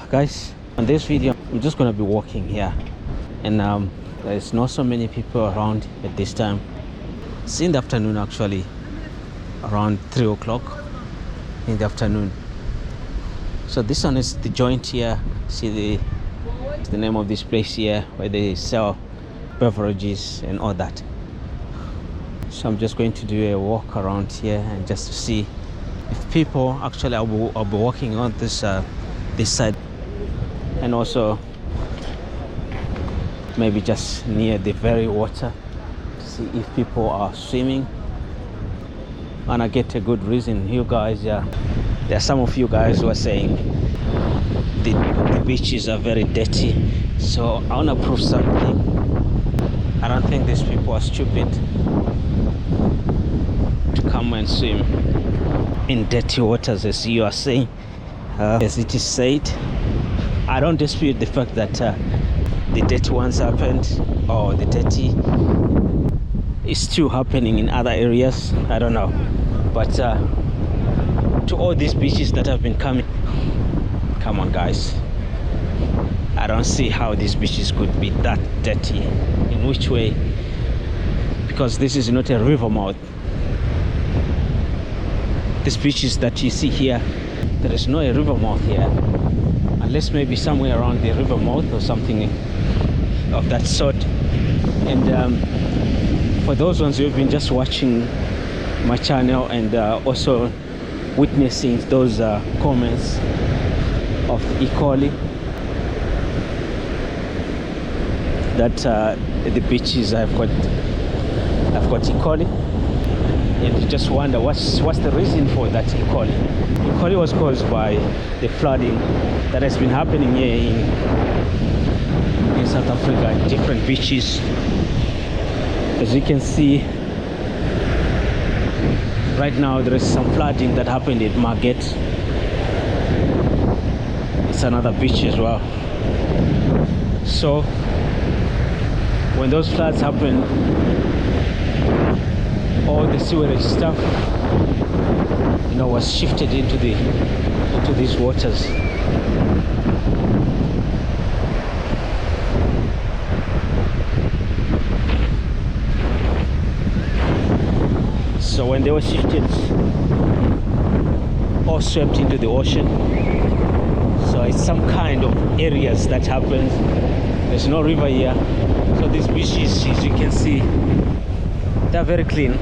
guys, on this video I'm just gonna be walking here, and there's not so many people around at this time. It's in the afternoon, actually around 3 o'clock in the afternoon. So this one is the joint here. See the name of this place here, where they sell beverages and all that. So I'm just going to do a walk around here and just to see if people actually I'll be walking on this side, and also maybe just near the very water to see if people are swimming. And I get a good reason. You guys, there are some of you guys who are saying the beaches are very dirty, so I want to prove something. I don't think these people are stupid to come and swim in dirty waters, as you are saying. As it is said, I don't dispute the fact that the dirty ones happened, or the dirty is still happening in other areas. I don't know, but to all these beaches that have been coming, come on guys, I don't see how these beaches could be that dirty. In which way? Because this is not a river mouth. These beaches that you see here, there is no river mouth here, unless maybe somewhere around the river mouth or something of that sort. And for those ones who have been just watching my channel and also witnessing those comments of E. coli, that the beaches I've got E. coli, and you just wonder what's the reason for that E. coli. E. coli was caused by the flooding that has been happening here in South Africa, in different beaches. As you can see right now, there is some flooding that happened at Market. It's another beach as well. So when those floods happen, all the sewerage stuff, was shifted into these waters. So when they were shifted, all swept into the ocean. So it's some kind of areas that happens. There's no river here, so these beaches, as you can see, they're very clean.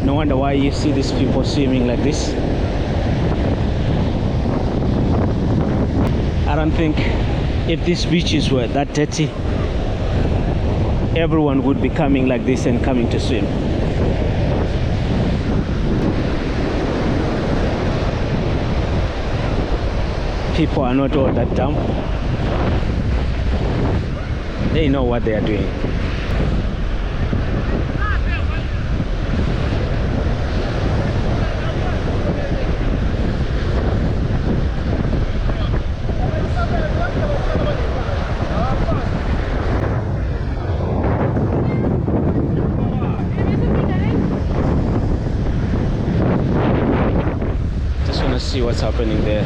No wonder why you see these people swimming like this. I don't think if these beaches were that dirty, everyone would be coming like this and coming to swim. People are not all that dumb. They know what they are doing. See what's happening there.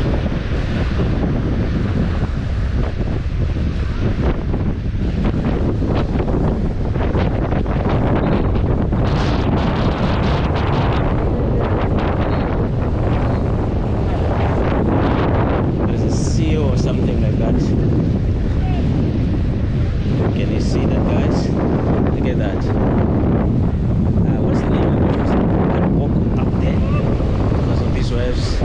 There's a seal or something like that. Can you see that, guys? Look at that. What's the name of it? I'm gonna walk up there because of these waves.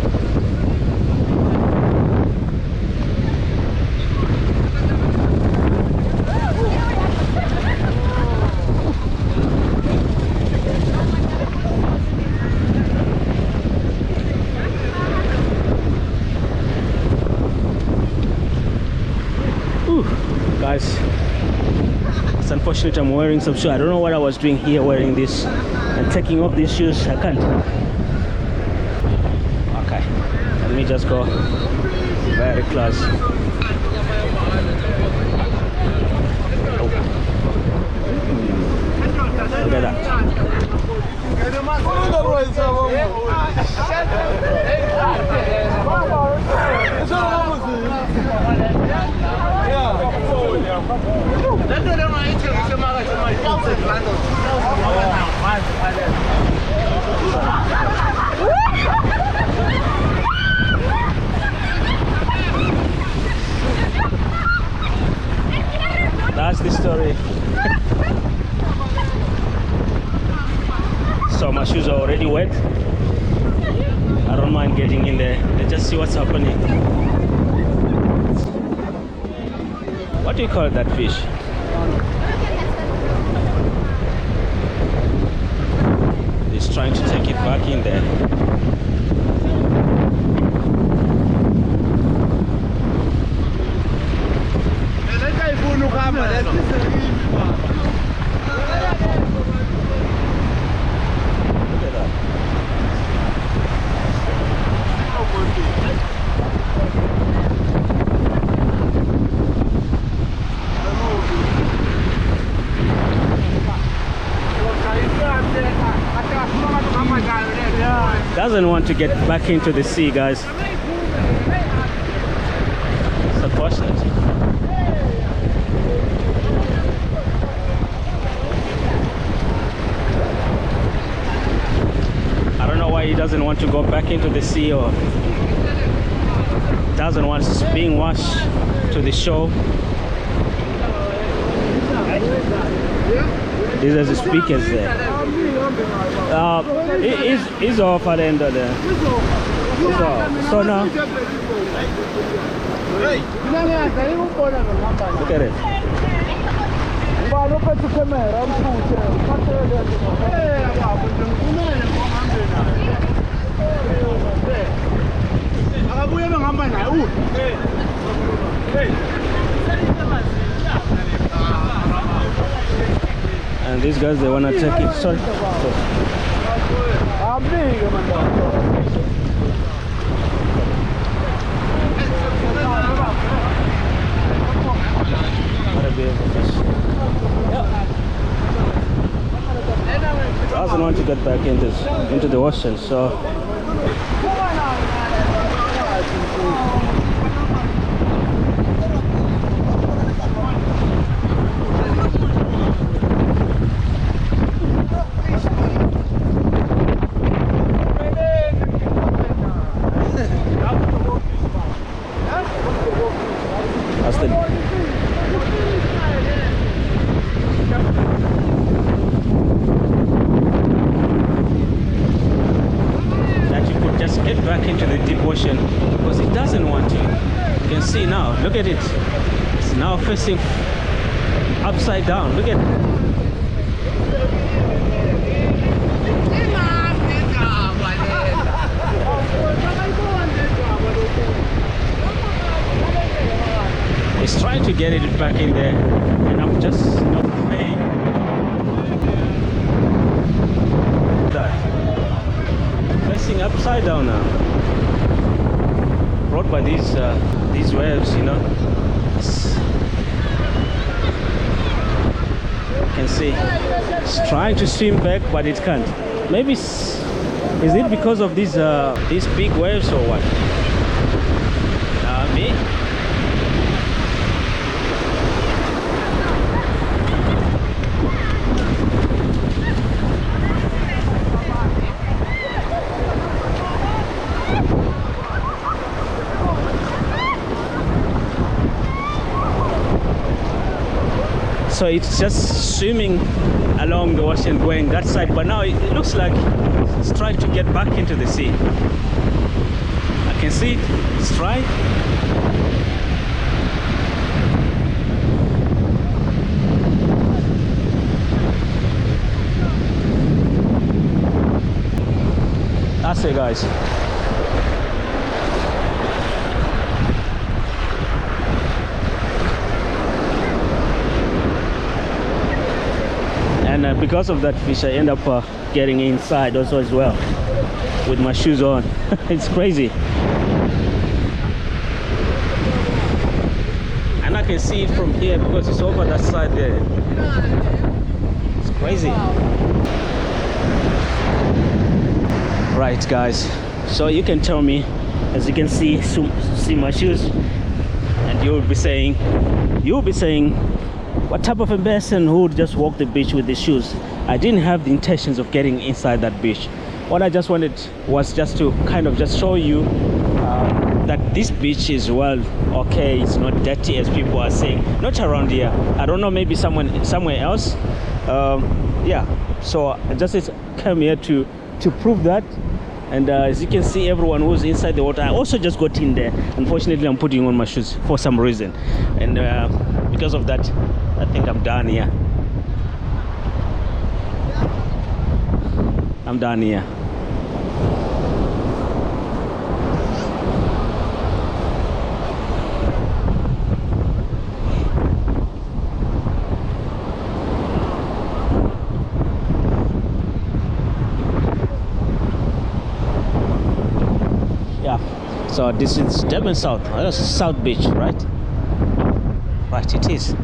Guys, it's unfortunate I'm wearing some shoes. I don't know what I was doing here wearing this and taking off these shoes. I can't. Okay, let me just go very close. my shoes are already wet. I don't mind getting in there. Let's just see what's happening. What do you call that fish? He's trying to take it back in there. Doesn't want to get back into the sea, guys. It's unfortunate. I don't know why he doesn't want to go back into the sea, or doesn't want being washed to the shore. These are the speakers there. He's off at the end of the. So now, look at it. And these guys, they want to take it. Sorry. Doesn't want to get back into the ocean, so because it doesn't want to. You can see now, look at it. It's now facing upside down. Look at it. It's trying to get it back in there, and I'm just not paying. Facing upside down now. Brought by these waves, you know. You can see it's trying to swim back, but it can't. Maybe is it because of these big waves or what? Me. So it's just swimming along the ocean going that side, but now it looks like it's trying to get back into the sea. I can see it, it's trying. That's it, guys. And because of that fish, I end up getting inside also as well with my shoes on. It's crazy. And I can see it from here because it's over that side there. It's crazy. Right, guys, so you can tell me, as you can see my shoes, and you'll be saying what type of a person who would just walk the beach with these shoes. I didn't have the intentions of getting inside that beach. What I just wanted was just to kind of just show you that this beach is, well, okay, it's not dirty as people are saying. Not around here. I don't know, maybe somewhere else, Yeah, so I just came here to prove that. And as you can see, everyone who's inside the water, I also just got in there. Unfortunately, I'm putting on my shoes for some reason, and because of that, I think I'm done here. I'm done here. So this is Durban South. That's South Beach, right? Right, it is.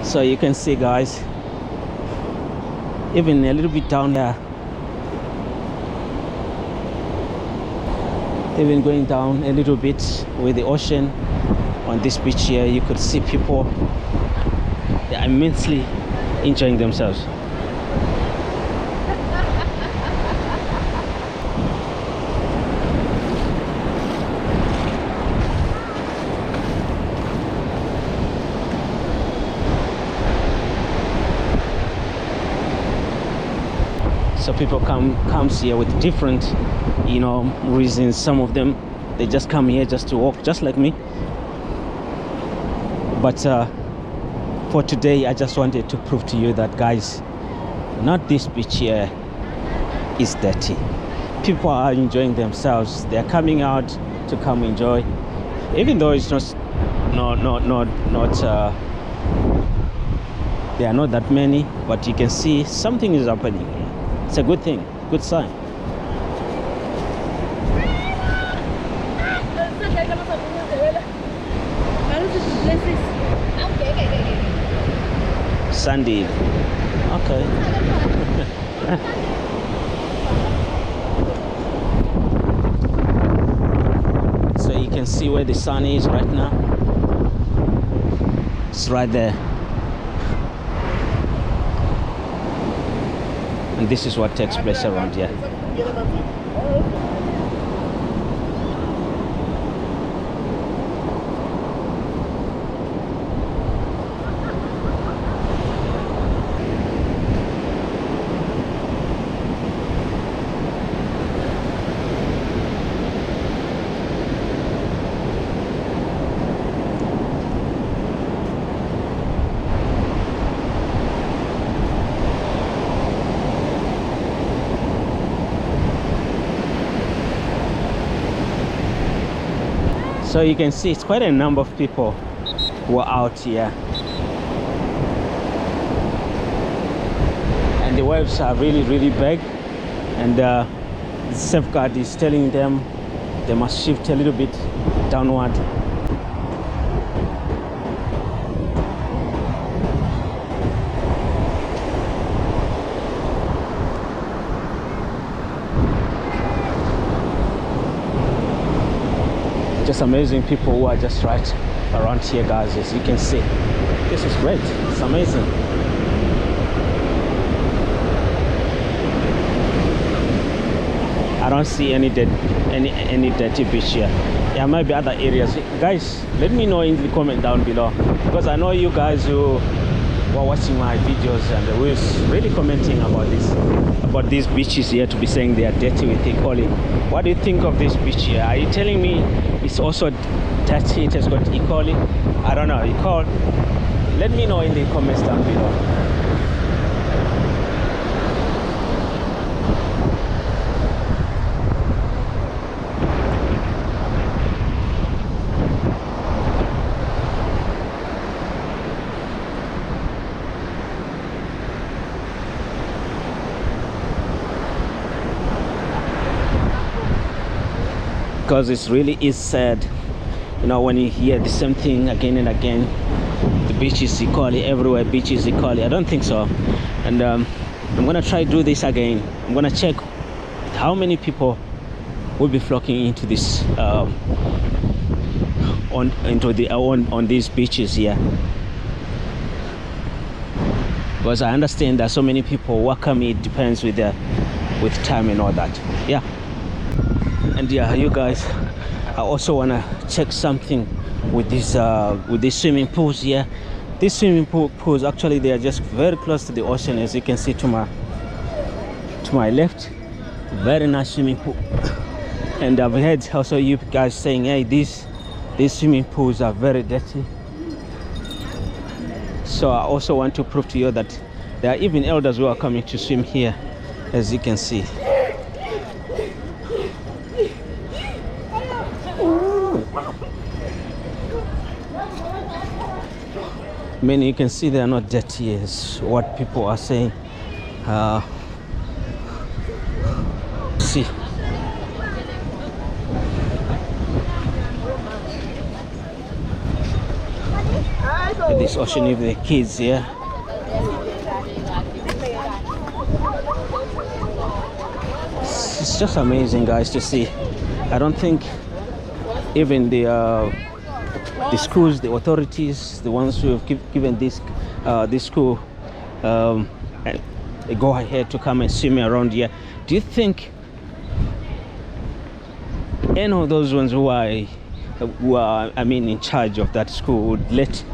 So you can see, guys, even a little bit down there, even going down a little bit with the ocean on this beach here, you could see people, they are immensely enjoying themselves. So people comes here with different, reasons. Some of them, they just come here just to walk, just like me. But for today, I just wanted to prove to you that, guys, not this beach here is dirty. People are enjoying themselves. They're coming out to come enjoy, even though it's not there are not that many, but you can see something is happening. It's a good thing, good sign. Sandy. Okay. So you can see where the sun is right now. It's right there. And this is what takes place around here. So you can see it's quite a number of people who are out here, and the waves are really big, and the safeguard is telling them they must shift a little bit downward. Just amazing people who are just right around here, guys. As you can see, this is great. It's amazing. I don't see any dirty beach here. There might be other areas. Guys, let me know in the comment down below, because I know you guys who were watching my videos and who is really commenting about these beaches here, to be saying they are dirty with E. coli. What do you think of this beach here? Are you telling me it's also dirty, it has got E. coli? I don't know. Let me know in the comments down below. Because it really is sad, when you hear the same thing again and again. The beach is E. coli everywhere, beach is E. coli. I don't think so. And I'm gonna try to do this again. I'm gonna check how many people will be flocking into this on these beaches here, because I understand that so many people welcome. It depends with time and all that. Yeah. And yeah, you guys, I also want to check something with these swimming pools here. These swimming pools, actually, they are just very close to the ocean, as you can see to my left. Very nice swimming pool. And I've heard also you guys saying, hey, these swimming pools are very dirty. So I also want to prove to you that there are even elders who are coming to swim here, as you can see. Many, you can see, they are not dirty as what people are saying. See, this ocean with the kids here. It's just amazing, guys, to see. I don't think even the schools, the authorities, the ones who have given this school a go ahead to come and swim around here, do you think any of those ones who are in charge of that school would let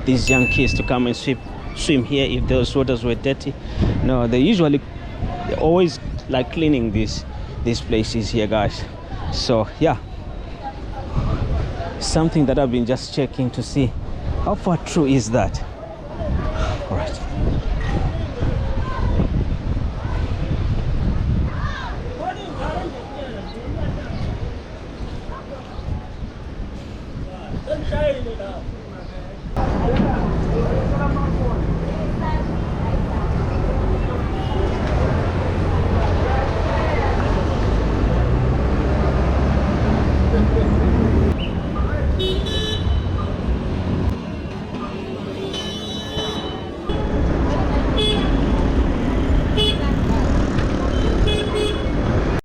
these young kids to come and swim here if those waters were dirty? No, they always like cleaning these places here, guys. So yeah, something that I've been just checking to see how far true is that. All right.